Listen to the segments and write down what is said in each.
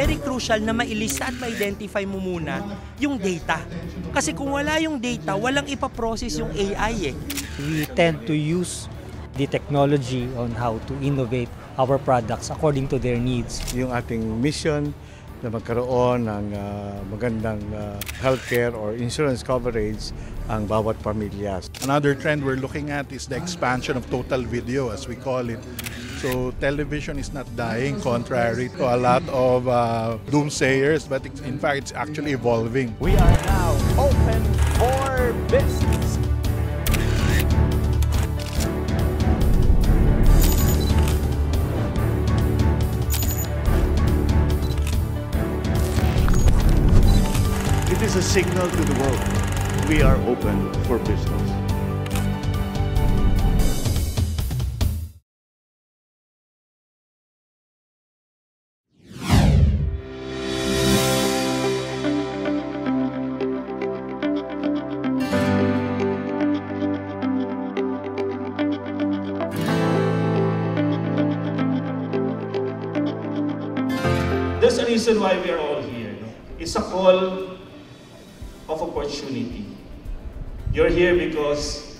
very crucial na mailista at ma-identify mo muna yung data. Kasi kung wala yung data, walang ipaprocess yung AI eh. We tend to use the technology on how to innovate our products according to their needs. Yung ating mission na magkaroon ng magandang healthcare or insurance coverage ang bawat pamilya. Another trend we're looking at is the expansion of total video, as we call it. So television is not dying, contrary to a lot of doomsayers, but in fact it's actually evolving. We are now open for business. It is a signal to the world. We are open for business. There's a reason why we are all here. No? It's a call of opportunity. You're here because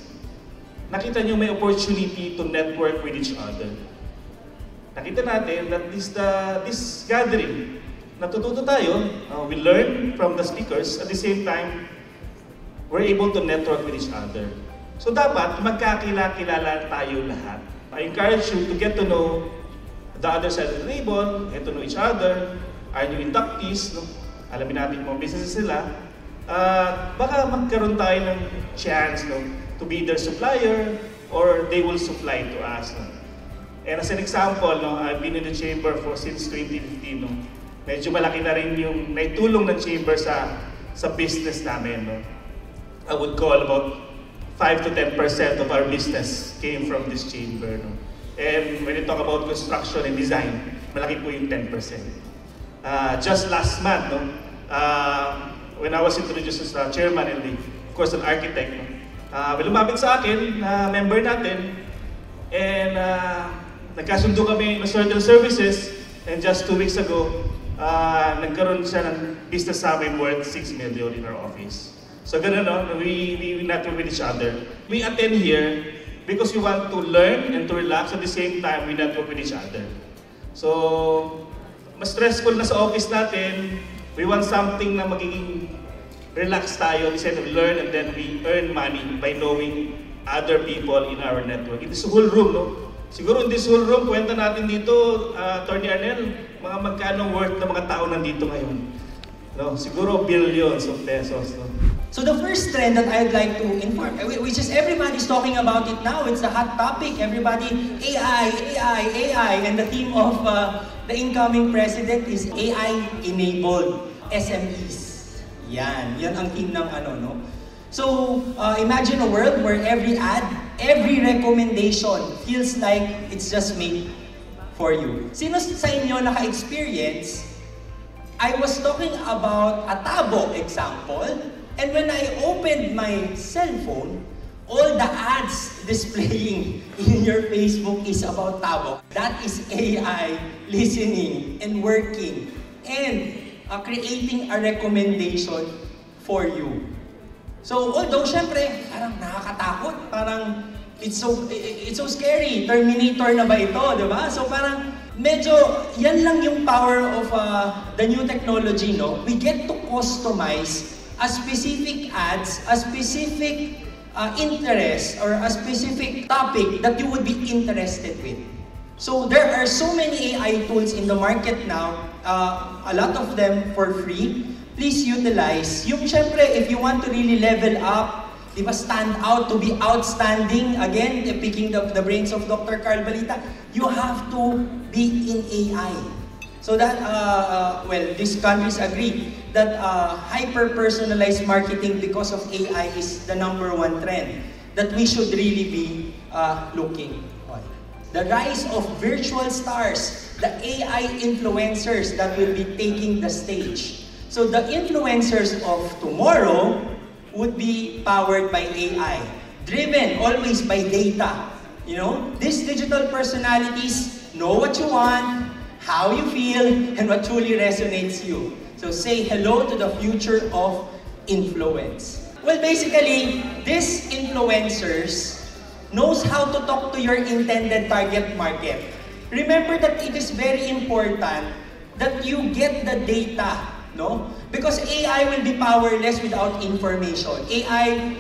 nakita nyo may opportunity to network with each other. Nakita natin that this gathering, natututo tayo, we learn from the speakers, at the same time, we're able to network with each other. So dapat magkakilala tayo lahat. I encourage you to get to know the other side of the table, get to know each other, our new inductees, no? Alamin natin mga businesses sila. Baka magkaroon tayo ng chance, no, to be their supplier or they will supply to us. No? And as an example, no, I've been in the chamber since 2015. No? Medyo malaki na rin yung naitulong ng chamber sa business namin. No? I would call about 5 to 10% of our business came from this chamber. No? And when you talk about construction and design, malaki po yung 10%. Just last month, no, when I was introduced as chairman and of course an architect, no, may lumapit sa akin na member natin and nagkasundo kami in certain services, and just 2 weeks ago, nagkaroon siya ng business sa amin worth 6 million in our office. So ganun, no? We network with each other. We attend here because we want to learn and to relax, at the same time we network with each other. So mas stressful na sa office natin, we want something na magiging relax tayo, instead of learn and then we earn money by knowing other people in our network. In this whole room, no? Siguro in this whole room, kwenta natin dito, Attorney Arnel, mga magkano worth na mga tao nandito ngayon. No? Siguro billions of pesos. No? So the first trend that I'd like to inform, which is everybody's talking about it now, it's a hot topic, everybody, AI, and the theme of the incoming president is AI-enabled SMEs. Yan ang theme ng ano, no? So, imagine a world where every ad, every recommendation feels like it's just made for you. Sino sa inyo naka-experience? I was talking about a Tabo example, and when I opened my cell phone, all the ads displaying in your Facebook is about Tabo. That is AI listening and working and creating a recommendation for you. So although syempre parang nakakatakot, parang it's so scary. Terminator na ba ito, di ba? So parang medyo yan lang yung power of the new technology, no? We get to customize a specific ads, a specific interest or a specific topic that you would be interested with. So there are so many AI tools in the market now, a lot of them for free. Please utilize. Yung syempre, if you want to really level up, di ba, stand out, to be outstanding, again, picking the brains of Dr. Carl Balita, you have to be in AI. So that, well, these countries agree that hyper-personalized marketing because of AI is the #1 trend that we should really be looking on. The rise of virtual stars, the AI influencers that will be taking the stage. So the influencers of tomorrow would be powered by AI, driven always by data. You know, these digital personalities know what you want, how you feel, and what truly resonates you. So say hello to the future of influence. Well, basically, these influencers knows how to talk to your intended target market. Remember that it is very important that you get the data, no? Because AI will be powerless without information. AI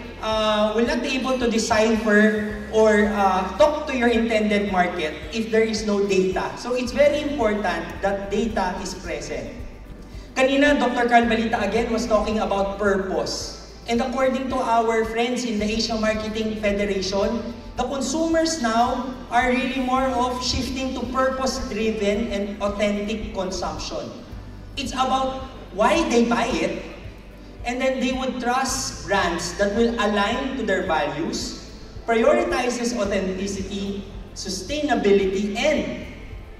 will not be able to decipher or talk to your intended market if there is no data. So it's very important that data is present. Kanina, Dr. Carl Balita again was talking about purpose. And according to our friends in the Asia Marketing Federation, the consumers now are really more of shifting to purpose-driven and authentic consumption. It's about why they buy it, and then they would trust brands that will align to their values, prioritizes authenticity, sustainability, and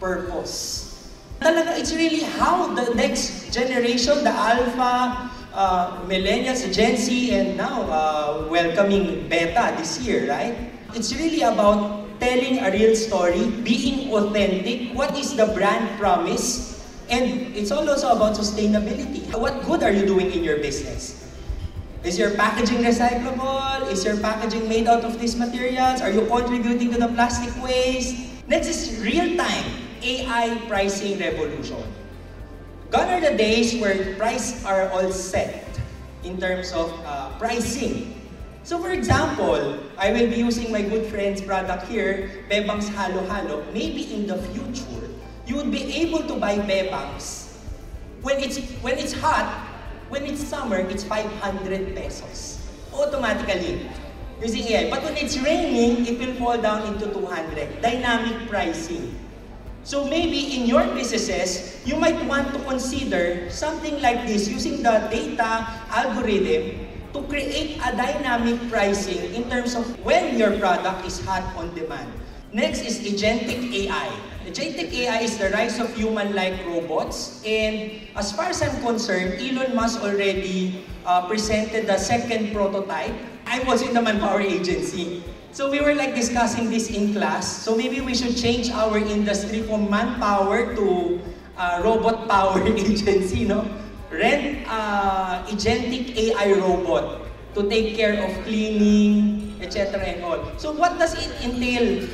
purpose. Talaga, it's really how the next generation, the Alpha, Millennials, Gen Z, and now welcoming Beta this year, right? It's really about telling a real story, being authentic, what is the brand promise, and it's also about sustainability. What good are you doing in your business? Is your packaging recyclable? Is your packaging made out of these materials? Are you contributing to the plastic waste? Next is real-time AI pricing revolution. Gone are the days where prices are all set in terms of pricing. So for example, I will be using my good friend's product here, Bebang's Halo Halo. Maybe in the future, you would be able to buy Bebang's when it's hot, when it's summer, it's 500 pesos. Automatically, using AI. But when it's raining, it will fall down into 200. Dynamic pricing. So maybe in your businesses, you might want to consider something like this, using the data algorithm to create a dynamic pricing in terms of when your product is hot on demand. Next is agentic AI. Agentic AI is the rise of human-like robots, and as far as I'm concerned, Elon Musk already presented the second prototype. I was in the Manpower Agency. So we were like discussing this in class. So maybe we should change our industry from manpower to robot power agency, no? Rent agentic AI robot to take care of cleaning, etc. and all. So what does it entail?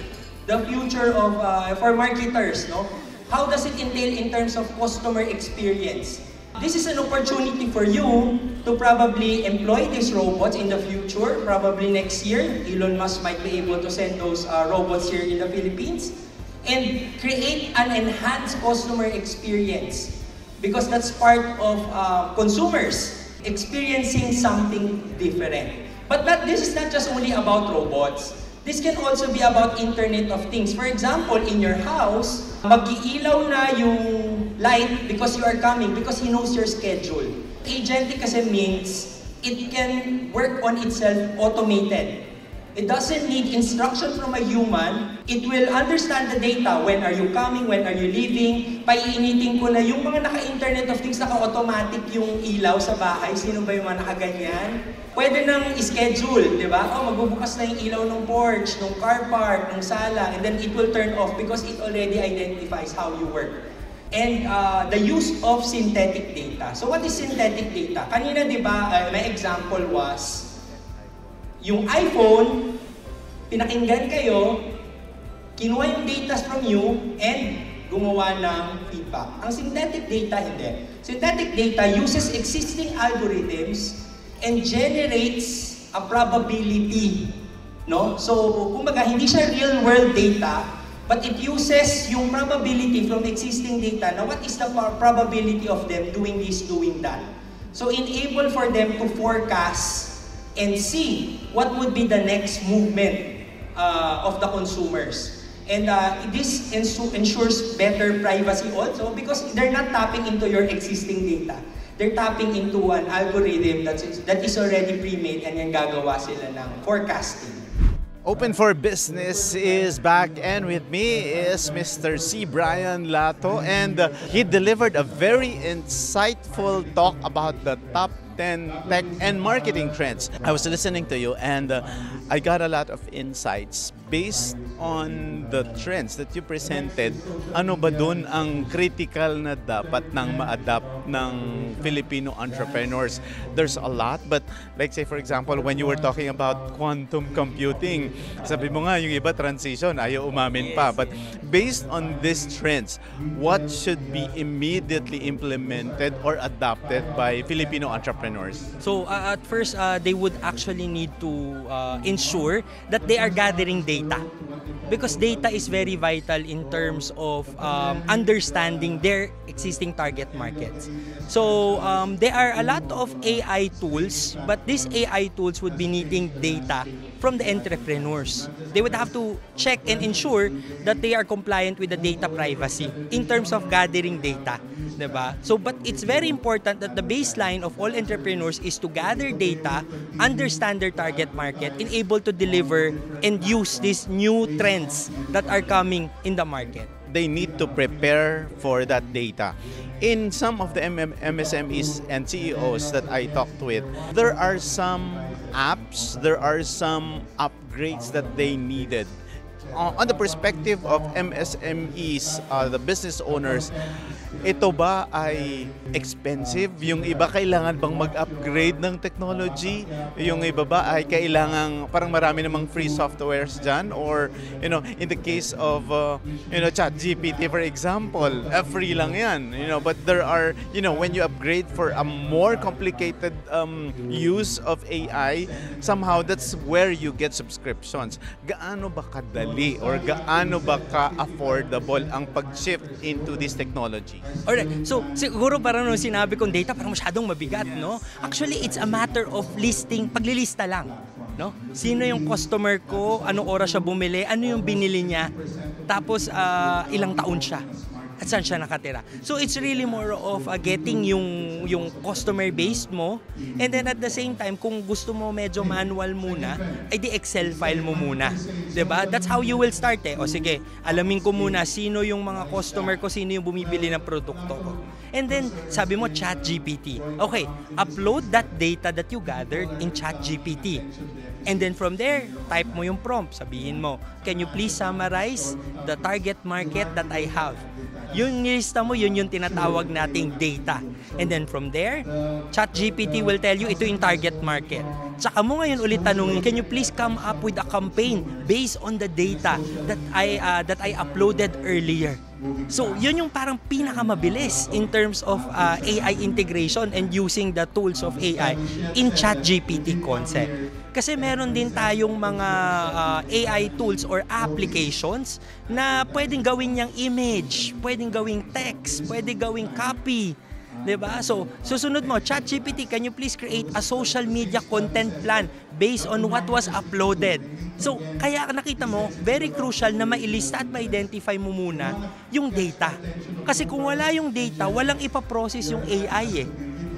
The future of for marketers, no? How does it entail in terms of customer experience? This is an opportunity for you to probably employ these robots in the future. Probably next year, Elon Musk might be able to send those robots here in the Philippines and create an enhanced customer experience, because that's part of consumers experiencing something different. But this is not just only about robots. This can also be about Internet of Things. For example, in your house, mag-iilaw na yung light because you are coming, because he knows your schedule. Agentic kasi means it can work on itself automated. It doesn't need instruction from a human. It will understand the data. When are you coming? When are you leaving? Paiinitin ko na yung mga naka-Internet of Things, naka-automatic yung ilaw sa bahay. Sino ba yung mga nakaganyan? Pwede nang schedule, di ba? Oh, magbubukas na yung ilaw ng porch, ng car park, ng sala, and then it will turn off because it already identifies how you work. And the use of synthetic data. So what is synthetic data? Kanina, di ba, my example was, yung iPhone, pinakinggan kayo, kinuha yung data from you, and gumawa ng feedback. Ang synthetic data, hindi. Synthetic data uses existing algorithms and generates a probability, no? So, kumbaga, hindi siya real-world data, but it uses yung probability from existing data. Now, what is the probability of them doing this, doing that? So, enable for them to forecast and see what would be the next movement of the consumers. And this ensures better privacy also, because they're not tapping into your existing data. They're tapping into an algorithm that is already pre-made, and yan gagawa sila ng forecasting. Open for Business is back, and with me is Mr. C. Brian Lato, and he delivered a very insightful talk about the top 10 tech and marketing trends. I was listening to you, and I got a lot of insights. based on the trends that you presented, ano ba dun ang critical na dapat nang ma-adapt ng Filipino entrepreneurs? There's a lot, but like say for example, when you were talking about quantum computing, sabi mo nga yung iba transition, ayaw umamin pa. But based on these trends, what should be immediately implemented or adopted by Filipino entrepreneurs? So at first, they would actually need to ensure that they are gathering data. Because data is very vital in terms of understanding their existing target markets. So there are a lot of AI tools, but these AI tools would be needing data from the entrepreneurs. They would have to check and ensure that they are compliant with the data privacy in terms of gathering data. Diba? So, but it's very important that the baseline of all entrepreneurs is to gather data, understand their target market, and able to deliver and use these new trends that are coming in the market. They need to prepare for that data. In some of the MSMEs and CEOs that I talked with, there are some apps, there are some upgrades that they needed. On the perspective of MSMEs, the business owners, ito ba ay expensive? Yung iba kailangan bang mag-upgrade ng technology? Yung iba ba ay kailangan parang marami namang free softwares dyan? Or, you know, in the case of, ChatGPT for example, free lang yan. You know, but there are, you know, when you upgrade for a more complicated use of AI, somehow that's where you get subscriptions. Gaano ba kadali or gaano ba ka-affordable ang pag-shift into this technology? Alright, so siguro parang nung sinabi kong data parang masyadong mabigat, no? Actually, it's a matter of paglilista lang, no? Sino yung customer ko, anong oras siya bumili, ano yung binili niya, tapos ilang taon siya, at saan siya nakatira. So it's really more of getting yung customer base mo, and then at the same time, kung gusto mo medyo manual muna, ay di Excel file mo muna. Diba? That's how you will start eh. O sige, alamin ko muna sino yung mga customer ko, sino yung bumibili ng produkto ko. And then, sabi mo, ChatGPT. Okay, upload that data that you gathered in ChatGPT. And then from there, type mo yung prompt. Sabihin mo, can you please summarize the target market that I have? Yung nilista mo, yun yung tinatawag nating data. And then from there, ChatGPT will tell you, ito yung target market. Tsaka mo ngayon ulit tanungin, can you please come up with a campaign based on the data that I uploaded earlier? So, yun yung parang pinakamabilis in terms of AI integration and using the tools of AI in ChatGPT concept. Kasi meron din tayong mga AI tools or applications na pwedeng gawin niyang image, pwedeng gawing text, pwedeng gawing copy. Diba? So, susunod mo, ChatGPT, can you please create a social media content plan based on what was uploaded? So, kaya nakita mo, very crucial na mailista at ma-identify mo muna yung data. Kasi kung wala yung data, walang ipaprocess yung AI eh.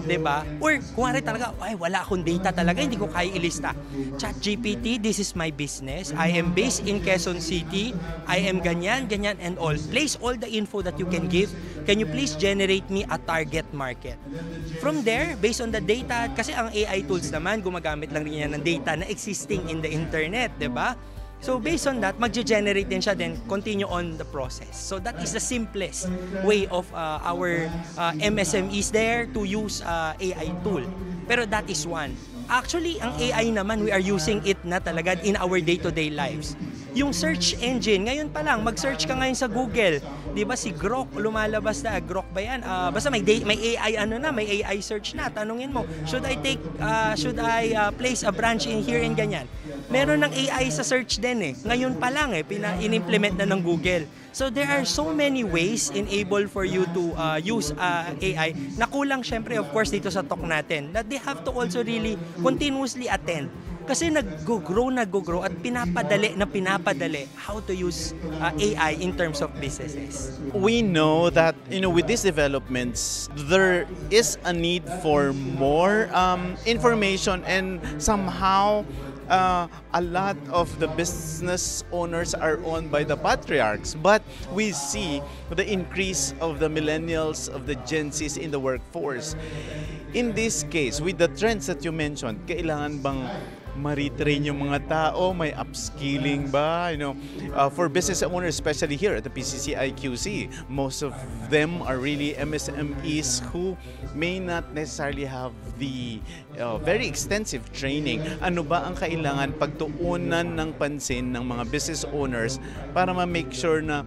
Diba? Or kung talaga, ay wala akong data talaga, hindi ko kaya ilista. ChatGPT, this is my business. I am based in Quezon City. I am ganyan, ganyan, and all. Place all the info that you can give. Can you please generate me a target market? From there, based on the data, kasi ang AI tools naman, gumagamit lang rin yan ng data na existing in the internet, diba? So based on that, mag-generate din siya, then continue on the process. So that is the simplest way of our MSMEs there to use AI tool. Pero that is one. Actually, ang AI naman, we are using it na talaga in our day-to-day lives. Yung search engine, ngayon pa lang, mag-search ka ngayon sa Google. Di ba si Grok, lumalabas na, Grok ba yan? Basta may AI may AI search na. Tanungin mo, should I place a branch in here and ganyan? Meron ng AI sa search din eh. Ngayon pa lang eh, in-implement na ng Google. So there are so many ways enable for you to use AI na kulang syempre of course dito sa talk natin that they have to also really continuously attend. Kasi nag-grow at pinapadali how to use AI in terms of businesses. We know that, with these developments, there is a need for more information, and somehow a lot of the business owners are owned by the patriarchs, but we see the increase of the millennials, of the Gen Zs in the workforce. In this case, with the trends that you mentioned, kailangan bang ma-retrain yung mga tao, may upskilling ba? For business owners, especially here at the PCCI QC, most of them are really MSMEs who may not necessarily have the very extensive training. Ano ba ang kailangan pagtuunan ng pansin ng mga business owners para ma-make sure na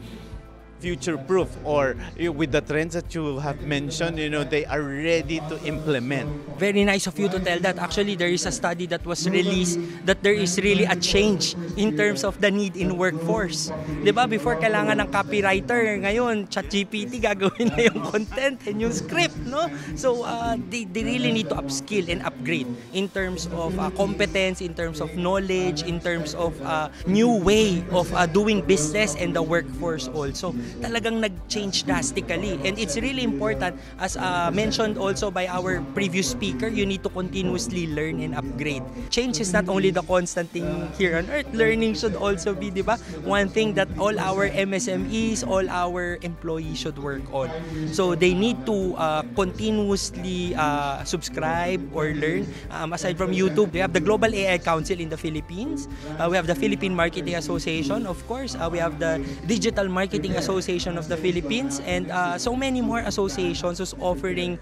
future-proof, or with the trends that you have mentioned, they are ready to implement? Very nice of you to tell that. Actually, there is a study that was released that there is really a change in terms of the need in workforce. Diba? Before, kailangan ng copywriter. Ngayon, ChatGPT gagawin na yung content and yung script, no? So, they really need to upskill and upgrade in terms of competence, in terms of knowledge, in terms of new way of doing business and the workforce also. Talagang nag-change drastically. And it's really important, as mentioned also by our previous speaker, you need to continuously learn and upgrade. Change is not only the constant thing here on earth. Learning should also be, di ba, one thing that all our MSMEs, all our employees should work on. So they need to continuously subscribe or learn. Aside from YouTube, we have the Global AI Council in the Philippines. We have the Philippine Marketing Association, of course. We have the Digital Marketing Association of the Philippines, and so many more associations who's offering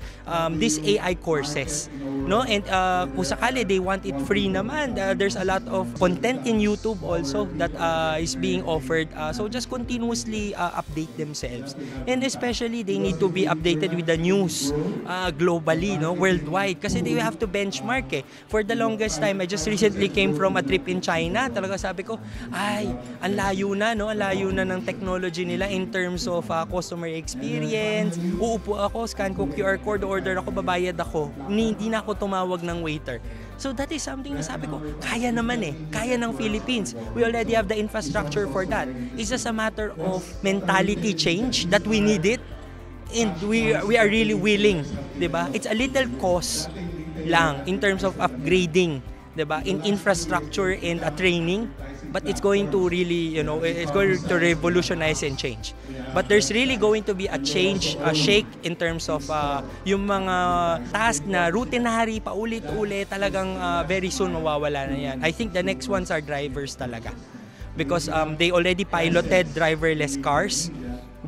these AI courses, no? And kung sakali they want it free naman, there's a lot of content in YouTube also that is being offered. So just continuously update themselves, and especially they need to be updated with the news globally, no, worldwide, kasi they have to benchmark eh. For the longest time, I just recently came from a trip in China. Talaga sabi ko, ay, ang layo na, no? Ang layo na ng technology nila in terms of customer experience. Uupo ako, scan ko QR code, order ako, babayad ako. Hindi na ako tumawag ng waiter. So that is something na sabi ko, kaya naman eh. Kaya ng Philippines. We already have the infrastructure for that. It's just a matter of mentality change that we need it. And we are really willing, 'di ba? It's a little cost lang in terms of upgrading, 'di ba? In infrastructure and training. But it's going to really, it's going to revolutionize and change. But there's really going to be a change, a shake in terms of yung mga task na routinary, paulit-ulit, talagang very soon mawawala na yan. I think the next ones are drivers talaga. Because they already piloted driverless cars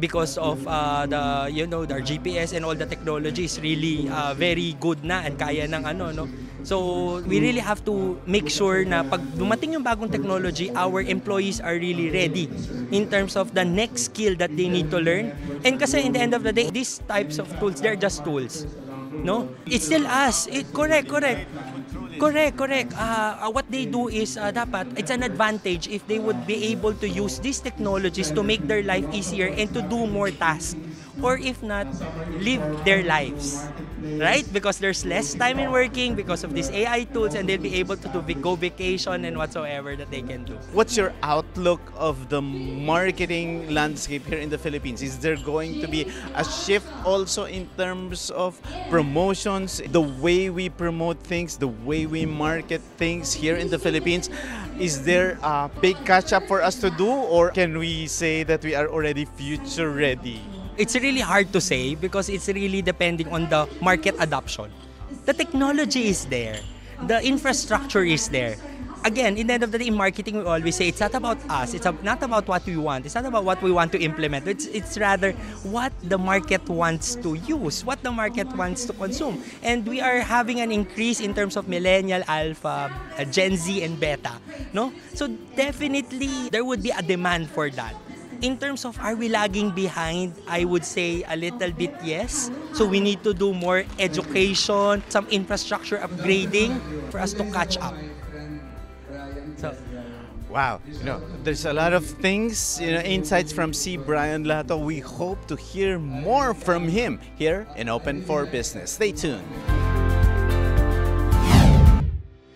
because of the GPS and all the technology is really very good na and kaya ng no? So we really have to make sure na pag dumating yung bagong technology, our employees are really ready in terms of the next skill that they need to learn. And kasi in the end of the day, these types of tools, they're just tools. No? It's still us. Correct. What they do is dapat it's an advantage if they would be able to use these technologies to make their life easier and to do more tasks, or if not, live their lives. Right? Because there's less time in working because of these AI tools, and they'll be able to go vacation and whatsoever that they can do. What's your outlook of the marketing landscape here in the Philippines? Is there going to be a shift also in terms of promotions, the way we promote things, the way we market things here in the Philippines? Is there a big catch-up for us to do, or can we say that we are already future ready? It's really hard to say because it's really depending on the market adoption. The technology is there. The infrastructure is there. Again, in the end of the day, in marketing, we always say it's not about us. It's not about what we want. It's not about what we want to implement. It's rather what the market wants to use, what the market wants to consume. And we are having an increase in terms of millennial, alpha, Gen Z, and beta. No? So definitely, there would be a demand for that. In terms of are we lagging behind, I would say a little bit yes. So we need to do more education, some infrastructure upgrading for us to catch up. So, wow, there's a lot of things, insights from C. Brian Lato. We hope to hear more from him here in Open for Business. Stay tuned.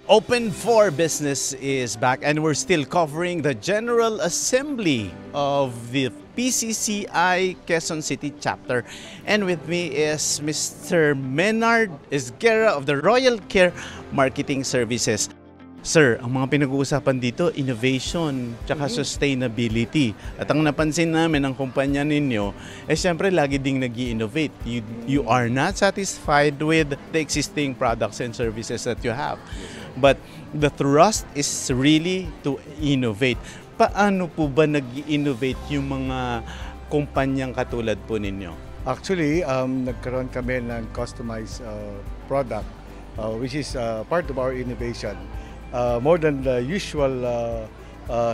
Open for Business is back, and we're still covering the General Assembly of the PCCI Quezon City Chapter. And with me is Mr. Menard Esguerra of the Royal Care Marketing Services. Sir, ang mga pinag-uusapan dito, innovation tsaka sustainability. At ang napansin namin ng kumpanya ninyo, siyempre lagi ding nag-i-innovate. You are not satisfied with the existing products and services that you have. But the thrust is really to innovate. Paano po ba nag-innovate yung mga kumpanyang katulad po ninyo? Actually, nagkaroon kami ng customized product which is part of our innovation. More than the usual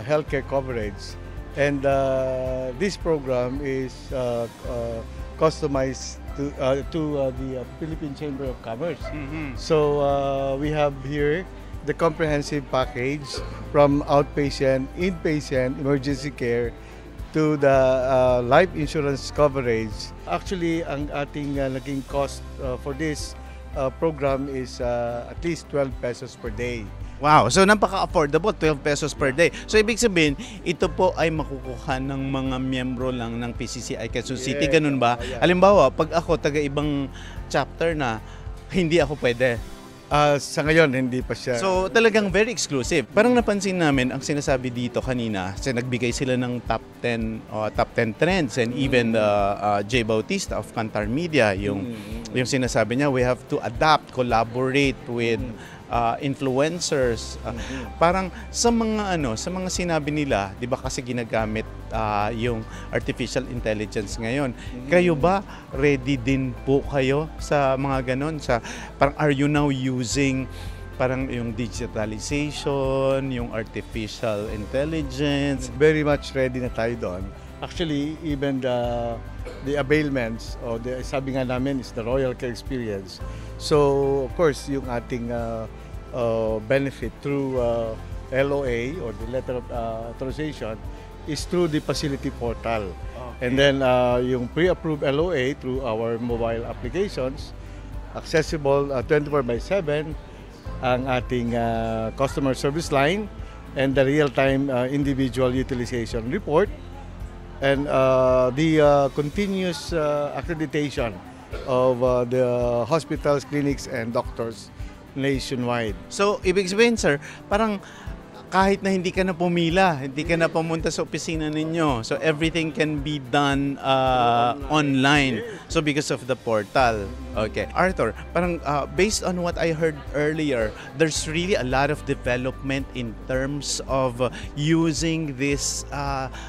healthcare coverage. And this program is customized to the Philippine Chamber of Commerce. So we have here the comprehensive package from outpatient, inpatient, emergency care to the life insurance coverage. Actually, ang ating naging cost for this program is at least 12 pesos per day. Wow, so napaka-affordable, 12 pesos per day. So ibig sabihin, ito po ay makukuha ng mga miyembro lang ng PCCI Quezon City, ganun ba? Halimbawa, pag ako taga-ibang chapter na, hindi ako pwede. Sa ngayon, hindi pa siya. So talagang very exclusive. Parang napansin namin, ang sinasabi dito kanina, kasi nagbigay sila ng top 10 trends and even Jay Bautista of Kantar Media, yung sinasabi niya, we have to adapt, collaborate with influencers. Parang sa mga sinabi nila, 'di ba kasi ginagamit yung artificial intelligence ngayon. Kayo ba ready din po kayo sa mga ganon? Parang are you now using parang yung digitalization, yung artificial intelligence? Very much ready na tayo doon. Actually, even the availments o sabi nga namin is the Royal Care Experience. So, of course, yung ating benefit through LOA or the letter of authorization is through the facility portal. Okay. And then yung pre-approved LOA through our mobile applications, accessible 24/7, ang ating customer service line and the real-time individual utilization report and the continuous accreditation of the hospitals, clinics, and doctors nationwide. So, ibig sabihin, sir, parang kahit na hindi ka na pumila, hindi ka na pumunta sa opisina ninyo. So, everything can be done online. So, because of the portal. Okay. Arthur, parang based on what I heard earlier, there's really a lot of development in terms of using this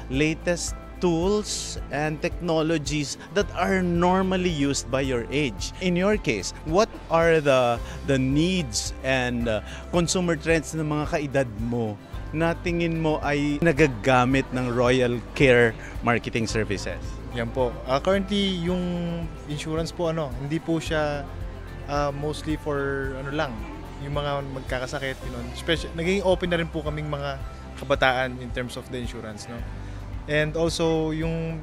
latest tools and technologies that are normally used by your age. In your case, what are the needs and consumer trends ng mga kaedad mo na tingin mo ay nagagamit ng Royal Care Marketing Services? Yan po. Currently, yung insurance po, hindi po siya mostly for yung mga magkakasakit. Naging open na rin po kaming mga kabataan in terms of the insurance. And also, yung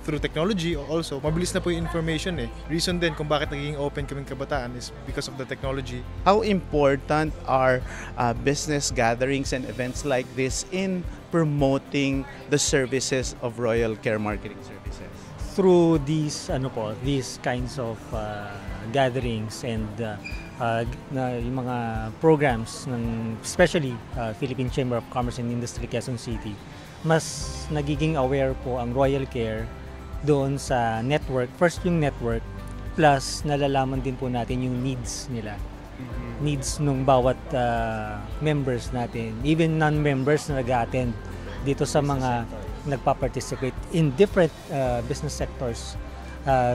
through technology also, mabilis na po yung information Reason din kung bakit naging open kaming kabataan is because of the technology. How important are business gatherings and events like this in promoting the services of Royal Care Marketing Services? Through these kinds of gatherings and yung mga programs ng especially Philippine Chamber of Commerce and Industry Quezon City, mas nagiging aware po ang Royal Care doon sa network. First yung network, plus nalalaman din po natin yung needs nila. Needs nung bawat members natin, even non-members na nag-attend dito sa mga nagpa-participate in different business sectors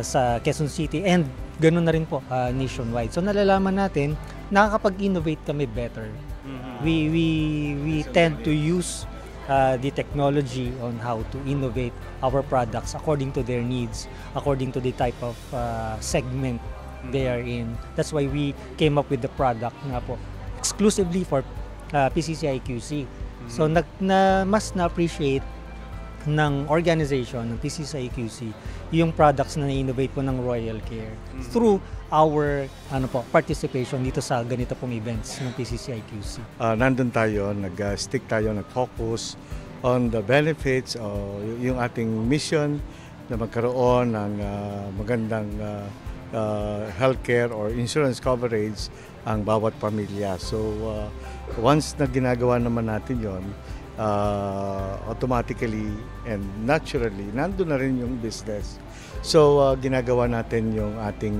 sa Quezon City and ganun na rin po nationwide. So nalalaman natin, nakakapag-innovate kami better. We tend to use the technology on how to innovate our products according to their needs, according to the type of segment they are in. That's why we came up with the product nga po exclusively for PCCI QC. So mas na-appreciate ng organization ng PCCI QC yung products na na-innovate po ng Royal Care through our participation dito sa ganito pong events ng PCCI QC. Nandun tayo, nag-stick tayo, nag-focus on the benefits o yung ating mission na magkaroon ng magandang healthcare or insurance coverage ang bawat pamilya. So once na ginagawa naman natin yon, automatically and naturally, nandun na rin yung business. So ginagawa natin yung ating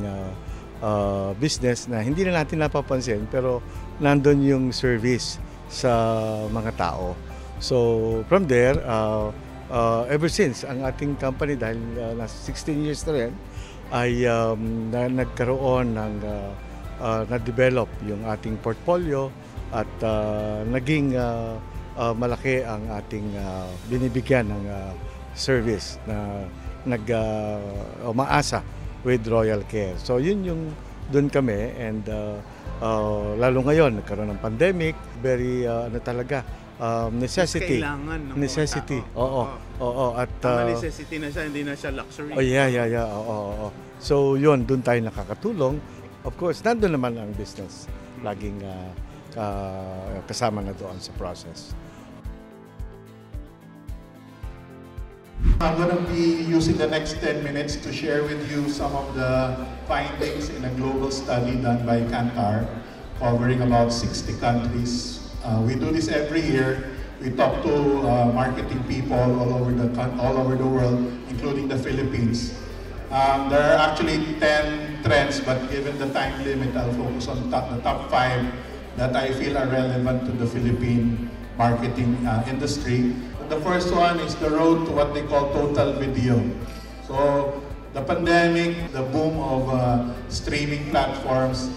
business na hindi na natin napapansin pero nandun yung service sa mga tao. So from there, ever since ang ating company dahil nasa 16 years na rin ay nagkaroon ng na-develop yung ating portfolio at naging malaki ang ating binibigyan ng service na umaasa with Royal Care. So yun yung doon kami and lalo ngayon nagkaroon ng pandemic, very talaga necessity. Kailangan ng necessity. mga tao. Oo. At necessity na siya, hindi na siya luxury. Oh yeah. Oo. So yun, doon tayo nakakatulong. Of course, nandun naman ang business. Laging kasama na doon sa process. I'm going to be using the next 10 minutes to share with you some of the findings in a global study done by Kantar, covering about 60 countries. We do this every year. We talk to marketing people all over the world, including the Philippines. There are actually 10 trends, but given the time limit, I'll focus on the top 5 that I feel are relevant to the Philippine marketing industry. The first one is the road to what they call total video. So the pandemic, the boom of streaming platforms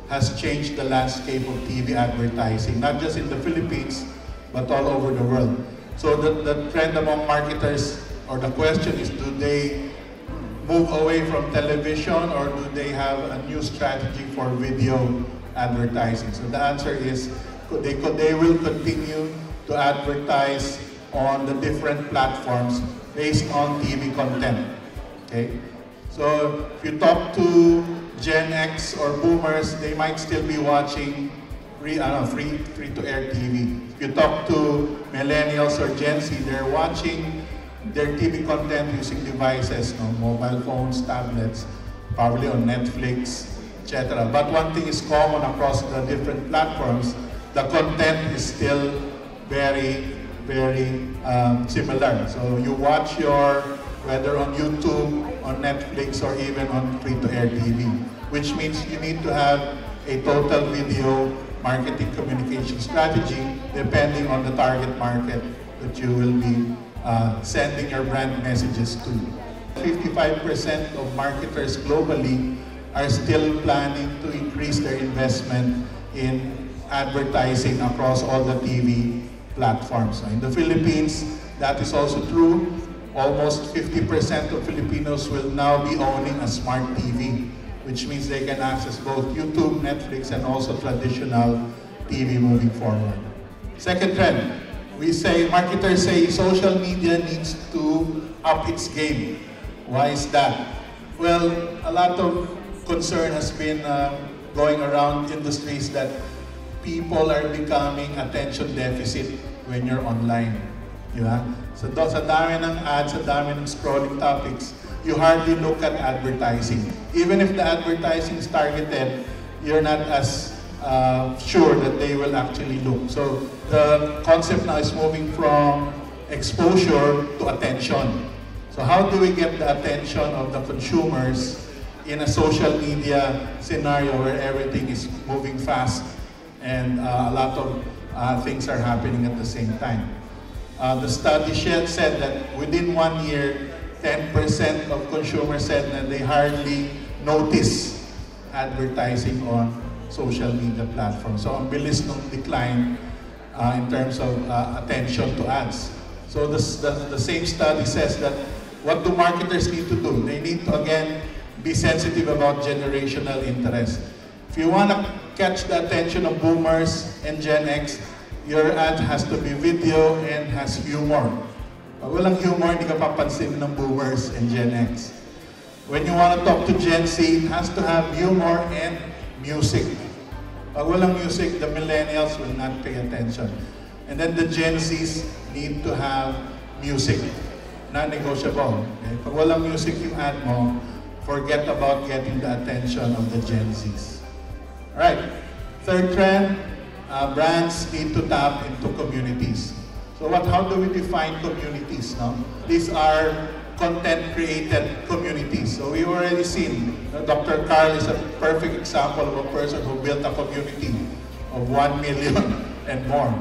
has changed the landscape of TV advertising, not just in the Philippines, but all over the world. So the trend among marketers, or the question is, do they move away from television or do they have a new strategy for video advertising? So the answer is they will continue to advertise on the different platforms based on TV content. Okay, so if you talk to Gen X or Boomers, they might still be watching free-to-air TV. If you talk to Millennials or Gen Z, they're watching their TV content using devices, mobile phones, tablets, probably on Netflix, etc. But one thing is common across the different platforms: the content is still very similar. So you watch whether on YouTube, on Netflix, or even on free-to-air TV, which means you need to have a total video marketing communication strategy depending on the target market that you will be sending your brand messages to. 55% of marketers globally are still planning to increase their investment in advertising across all the TV platforms. In the Philippines, that is also true. Almost 50% of Filipinos will now be owning a smart TV, which means they can access both YouTube, Netflix, and also traditional TV moving forward. Second trend, marketers say social media needs to up its game. Why is that? Well, a lot of concern has been going around industries that people are becoming attention deficit when you're online. Diba? So sa dami ng ads, sa dami ng scrolling topics, you hardly look at advertising. Even if the advertising is targeted, you're not as sure that they will actually look. So the concept now is moving from exposure to attention. So how do we get the attention of the consumers in a social media scenario where everything is moving fast and a lot of things are happening at the same time? The study said that within 1 year, 10% of consumers said that they hardly notice advertising on social media platforms. So ang bilis ng decline in terms of attention to ads. So the same study says that what do marketers need to do? They need to, again, be sensitive about generational interest. If you want to catch the attention of Boomers and Gen X, your ad has to be video and has humor. Pag walang humor, hindi ka papansin ng Boomers and Gen X. When you want to talk to Gen Z, it has to have humor and music. Pag walang music, the Millennials will not pay attention. And then the Gen Zs need to have music. Non-negotiable. Okay? Pag walang music yung ad mo, forget about getting the attention of the Gen Zs. Alright, third trend, brands need to tap into communities. So how do we define communities? No? These are content-created communities. So we've already seen, Dr. Carl is a perfect example of a person who built a community of 1 million and more.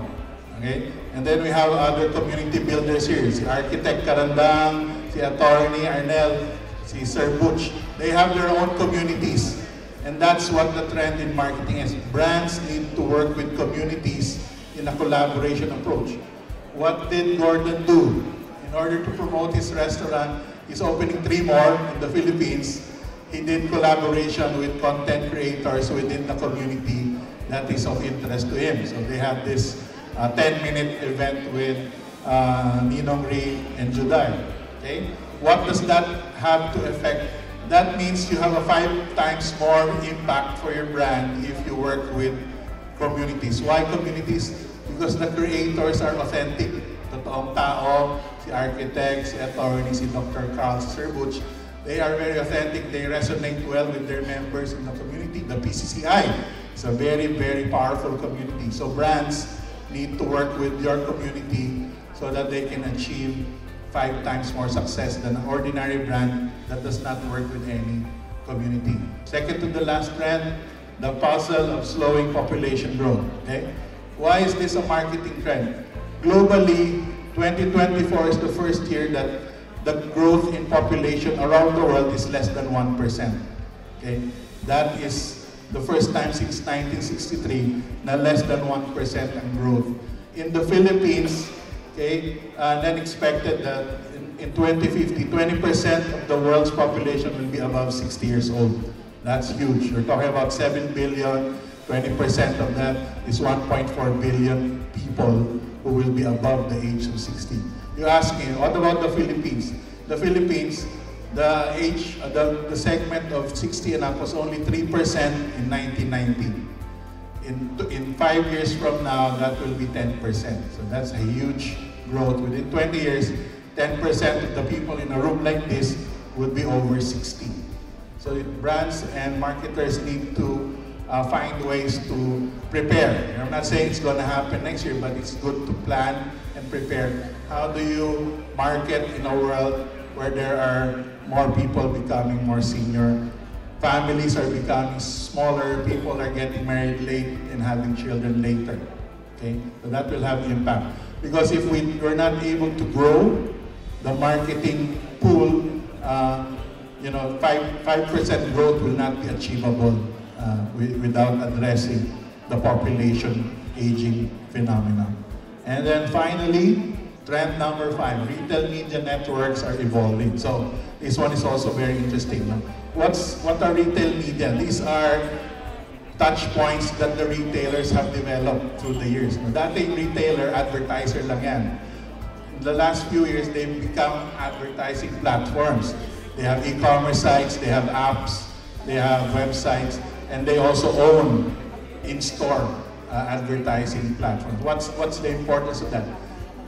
Okay? And then we have other community builders here. Si Architect Karandang, si Attorney Arnel, si Sir Butch. They have their own communities. And that's what the trend in marketing is. Brands need to work with communities in a collaboration approach. What did Gordon do? In order to promote his restaurant, he's opening 3 more in the Philippines. He did collaboration with content creators within the community that is of interest to him. So they have this 10-minute event with Ninong Ri and Juday. Okay? What does that have to affect? That means you have a 5 times more impact for your brand if you work with communities. Why communities? Because the creators are authentic. Totoong tao, si Architect, si Attorney, si Dr. Carl, si Sir Butch, they are very authentic. They resonate well with their members in the community. The PCCI is a very, very powerful community. So brands need to work with your community so that they can achieve 5 times more success than an ordinary brand that does not work with any community. Second to the last trend, the puzzle of slowing population growth. Okay? Why is this a marketing trend? Globally, 2024 is the first year that the growth in population around the world is less than 1%. Okay? That is the first time since 1963 na less than 1% ang growth. In the Philippines, okay, then expected that in 2050, 20% of the world's population will be above 60 years old. That's huge. We're talking about 7 billion, 20% of that is 1.4 billion people who will be above the age of 60. You ask me, what about the Philippines? The Philippines, the segment of 60 and up was only 3% in 1990. In 5 years from now, that will be 10%. So that's a huge growth. Within 20 years, 10% of the people in a room like this would be over 60. So brands and marketers need to find ways to prepare. I'm not saying it's going to happen next year, but it's good to plan and prepare. How do you market in a world where there are more people becoming more senior? Families are becoming smaller, people are getting married late and having children later. Okay? So that will have impact. Because if we're not able to grow the marketing pool, 5% growth will not be achievable without addressing the population aging phenomenon. And then finally, trend number 5, retail media networks are evolving. So this one is also very interesting. What are retail media? These are touch points that the retailers have developed through the years. Dati retailer, advertiser lang yan. In the last few years, they've become advertising platforms. They have e-commerce sites, they have apps, they have websites, and they also own in-store advertising platforms. What's the importance of that?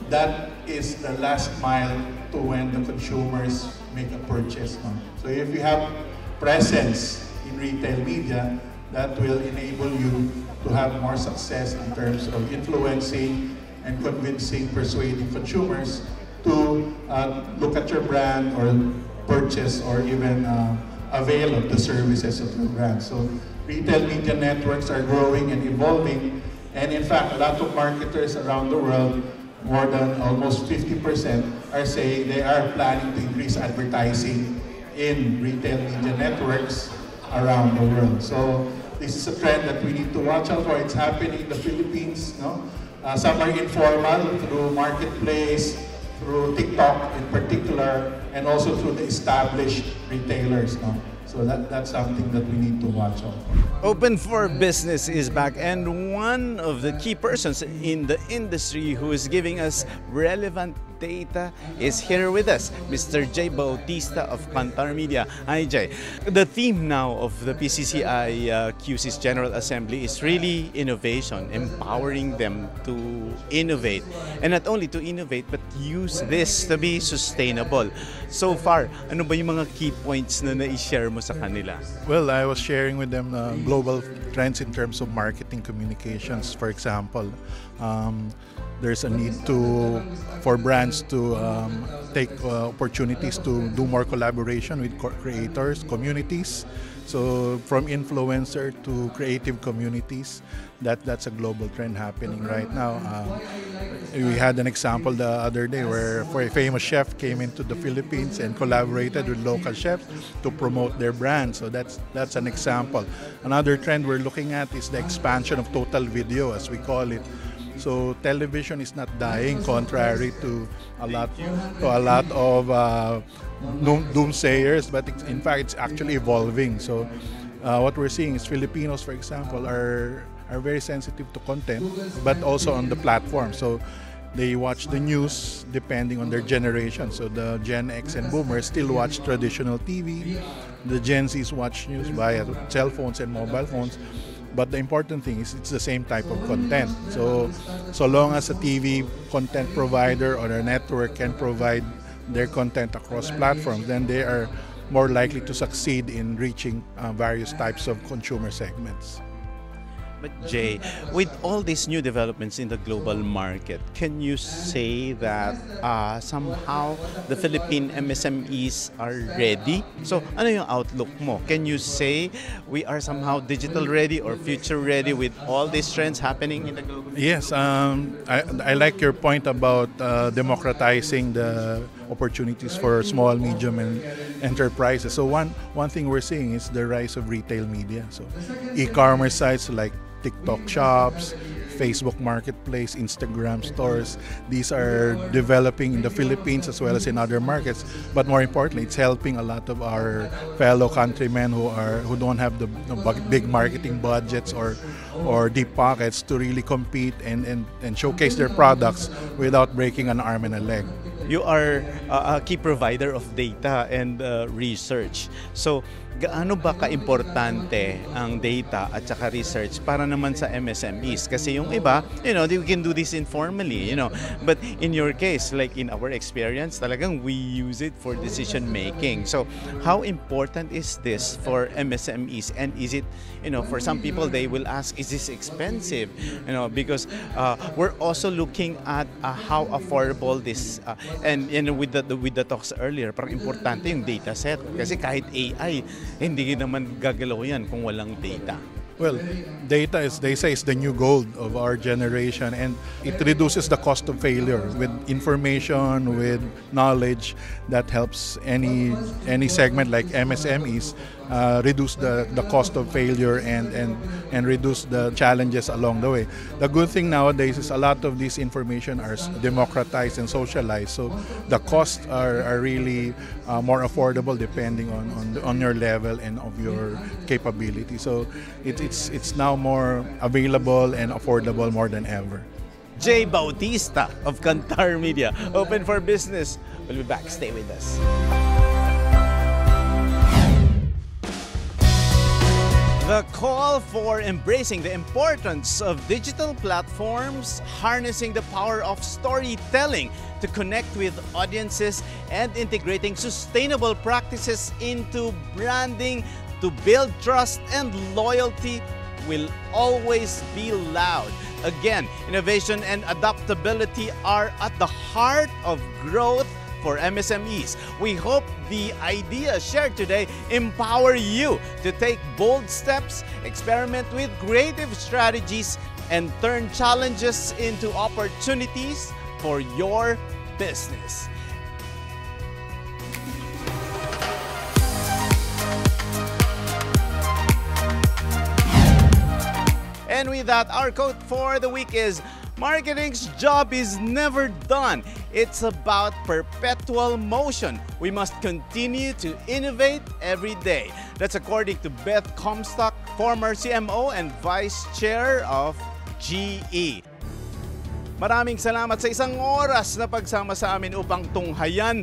That is the last mile to when the consumers make a purchase. So if you have presence in retail media, that will enable you to have more success in terms of influencing and convincing, persuading consumers to look at your brand or purchase or even avail of the services of your brand. So retail media networks are growing and evolving, and in fact, a lot of marketers around the world, more than almost 50%, are saying they are planning to increase advertising in retail media networks around the world. So this is a trend that we need to watch out for. It's happening in the Philippines. No? Some are informal through marketplace, through TikTok in particular, and also through the established retailers. No? So that's something that we need to watch out for. Open for Business is back, and one of the key persons in the industry who is giving us relevant data is here with us, Mr. Jay Bautista of Kantar Media. Hi, Jay. The theme now of the PCCI QC's General Assembly is really innovation, empowering them to innovate. And not only to innovate, but use this to be sustainable. So far, ano ba yung mga key points na na-share mo sa kanila? Well, I was sharing with them global trends in terms of marketing communications. For example, there's a need for brands to take opportunities to do more collaboration with creators, communities. So from influencer to creative communities, that's a global trend happening right now. We had an example the other day where a famous chef came into the Philippines and collaborated with local chefs to promote their brand. So that's an example. Another trend we're looking at is the expansion of total video, as we call it. So television is not dying, contrary to a lot of doomsayers, but in fact it's actually evolving. So what we're seeing is Filipinos, for example, are very sensitive to content, but also on the platform. So they watch the news depending on their generation. So the Gen X and Boomers still watch traditional TV. The Gen Zs watch news via cell phones and mobile phones. But the important thing is it's the same type of content. So long as a TV content provider or a network can provide their content across platforms, then they are more likely to succeed in reaching various types of consumer segments. But Jay, with all these new developments in the global market, can you say that somehow the Philippine MSMEs are ready? So ano yung outlook mo? Can you say we are somehow digital ready or future ready with all these trends happening in the global market? Yes, I like your point about democratizing the opportunities for small, medium, and enterprises. So one thing we're seeing is the rise of retail media. So e-commerce sites like TikTok shops, Facebook Marketplace, Instagram stores. These are developing in the Philippines as well as in other markets. But more importantly, it's helping a lot of our fellow countrymen who don't have the big marketing budgets or deep pockets to really compete and showcase their products without breaking an arm and a leg. You are a key provider of data and research. So, gaano ba ka-importante ang data at saka research para naman sa MSMEs? Kasi yung iba, we can do this informally, But in your case, like in our experience, talagang we use it for decision making. So, how important is this for MSMEs? And is it, for some people, they will ask, is this expensive? Because we're also looking at how affordable this and with the talks earlier, parang importante yung data set. Kasi kahit AI, hindi naman gagalaw yan kung walang data. Well, data they say is the new gold of our generation, and it reduces the cost of failure with information, with knowledge that helps any segment like MSMEs reduce the cost of failure and reduce the challenges along the way. The good thing nowadays is a lot of this information are democratized and socialized, so the costs are really more affordable depending on your level and of your capability. So it's now more available and affordable more than ever. Jay Bautista of Kantar Media, open for business. We'll be back. Stay with us. The call for embracing the importance of digital platforms, harnessing the power of storytelling to connect with audiences, and integrating sustainable practices into branding to build trust and loyalty will always be loud. Again, innovation and adaptability are at the heart of growth for MSMEs. We hope the ideas shared today empower you to take bold steps, experiment with creative strategies, and turn challenges into opportunities for your business. And with that, our quote for the week is, marketing's job is never done. It's about perpetual motion. We must continue to innovate every day. That's according to Beth Comstock, former CMO and Vice Chair of GE. Maraming salamat sa isang oras na pagsama sa amin upang tunghayan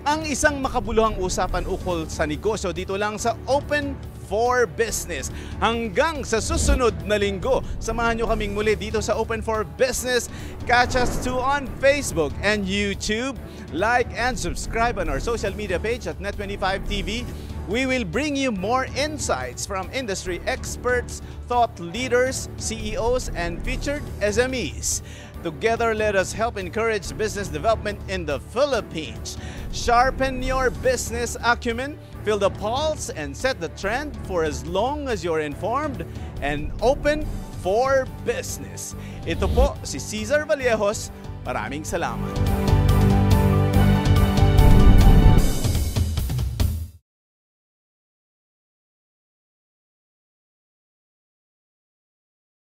ang isang makabuluhang usapan ukol sa negosyo dito lang sa Open for Business. Hanggang sa susunod na linggo, samahan nyo kaming muli dito sa Open for Business. Catch us too on Facebook and YouTube. Like and subscribe on our social media page at Net25 TV. We will bring you more insights from industry experts, thought leaders, CEOs, and featured SMEs. Together, let us help encourage business development in the Philippines. Sharpen your business acumen, feel the pulse, and set the trend for as long as you're informed and open for business. Ito po si Cesar Vallejos. Maraming salamat.